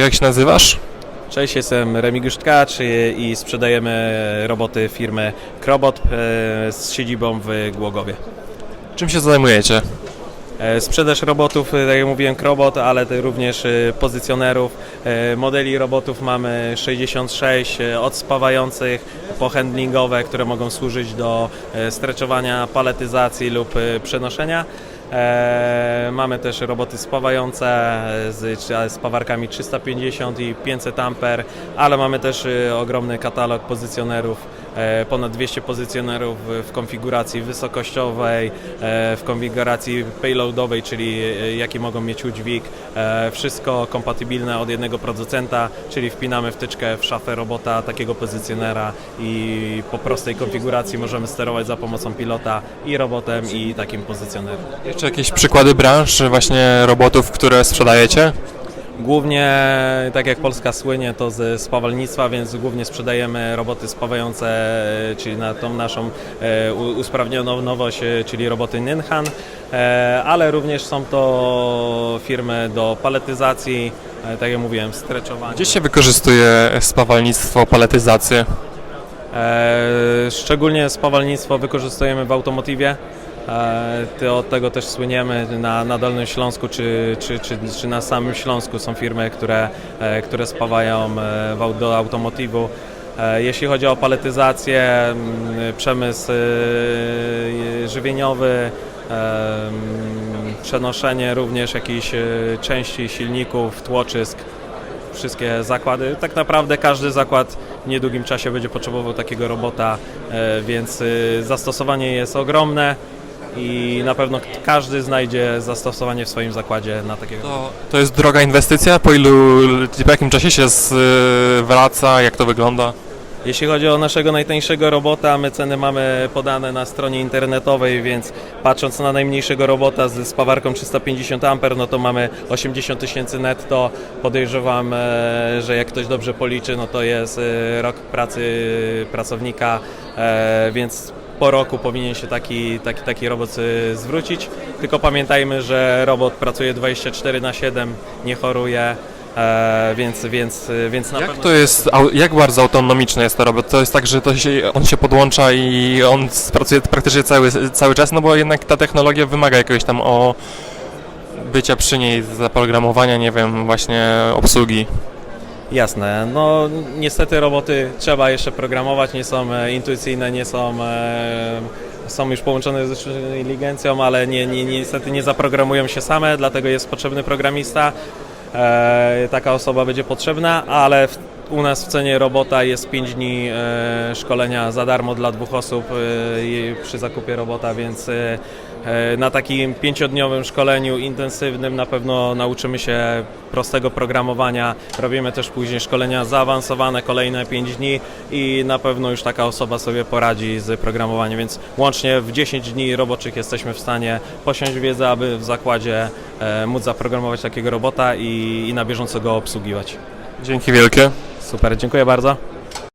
Jak się nazywasz? Cześć, jestem Remigiusz Tkacz i sprzedajemy roboty firmy Krobot z siedzibą w Głogowie. Czym się zajmujecie? Sprzedaż robotów, tak jak mówiłem, Krobot, ale również pozycjonerów. Modeli robotów mamy 66, od spawających po handlingowe, które mogą służyć do streczowania, paletyzacji lub przenoszenia. Mamy też roboty spawające z spawarkami 350 i 500 A, ale mamy też ogromny katalog pozycjonerów, ponad 200 pozycjonerów w konfiguracji wysokościowej, w konfiguracji payloadowej, czyli jaki mogą mieć udźwig. Wszystko kompatybilne od jednego producenta, czyli wpinamy wtyczkę w szafę robota takiego pozycjonera i po prostej konfiguracji możemy sterować za pomocą pilota i robotem, i takim pozycjonerem. Jeszcze jakieś przykłady branż, właśnie robotów, które sprzedajecie? Głównie, tak jak Polska słynie, to z spawalnictwa, więc głównie sprzedajemy roboty spawające, czyli na tą naszą usprawnioną nowość, czyli roboty Ninhan, ale również są to firmy do paletyzacji, tak jak mówiłem, streczowania. Gdzie się wykorzystuje spawalnictwo, paletyzację? Szczególnie spawalnictwo wykorzystujemy w automotywie. Od tego też słyniemy na Dolnym Śląsku czy na samym Śląsku są firmy, które spawają do automotywu. Jeśli chodzi o paletyzację, przemysł żywieniowy, przenoszenie również jakichś części silników, tłoczysk, wszystkie zakłady. Tak naprawdę każdy zakład w niedługim czasie będzie potrzebował takiego robota, więc zastosowanie jest ogromne i na pewno każdy znajdzie zastosowanie w swoim zakładzie na takiego. To jest droga inwestycja? Po jakim czasie się zwraca? Jak to wygląda? Jeśli chodzi o naszego najtańszego robota, my ceny mamy podane na stronie internetowej, więc patrząc na najmniejszego robota z spawarką 350 A, no to mamy 80 000 netto. Podejrzewam, że jak ktoś dobrze policzy, no to jest rok pracy pracownika, więc po roku powinien się taki robot zwrócić. Tylko pamiętajmy, że robot pracuje 24/7, nie choruje. Więc na Jak pewno... to jest, jak bardzo autonomiczny jest to robot? To jest tak, że on się podłącza i on pracuje praktycznie cały czas, no bo jednak ta technologia wymaga jakiegoś tam bycia przy niej, zaprogramowania, nie wiem, właśnie obsługi. Jasne, no niestety roboty trzeba jeszcze programować, nie są intuicyjne, są już połączone ze sztuczną inteligencją, ale niestety nie zaprogramują się same, dlatego jest potrzebny programista. Taka osoba będzie potrzebna, ale u nas w cenie robota jest 5 dni szkolenia za darmo dla 2 osób przy zakupie robota, więc na takim 5-dniowym szkoleniu intensywnym na pewno nauczymy się prostego programowania. Robimy też później szkolenia zaawansowane, kolejne 5 dni i na pewno już taka osoba sobie poradzi z programowaniem, więc łącznie w 10 dni roboczych jesteśmy w stanie posiąść wiedzę, aby w zakładzie móc zaprogramować takiego robota i na bieżąco go obsługiwać. Dzięki wielkie. Super, dziękuję bardzo.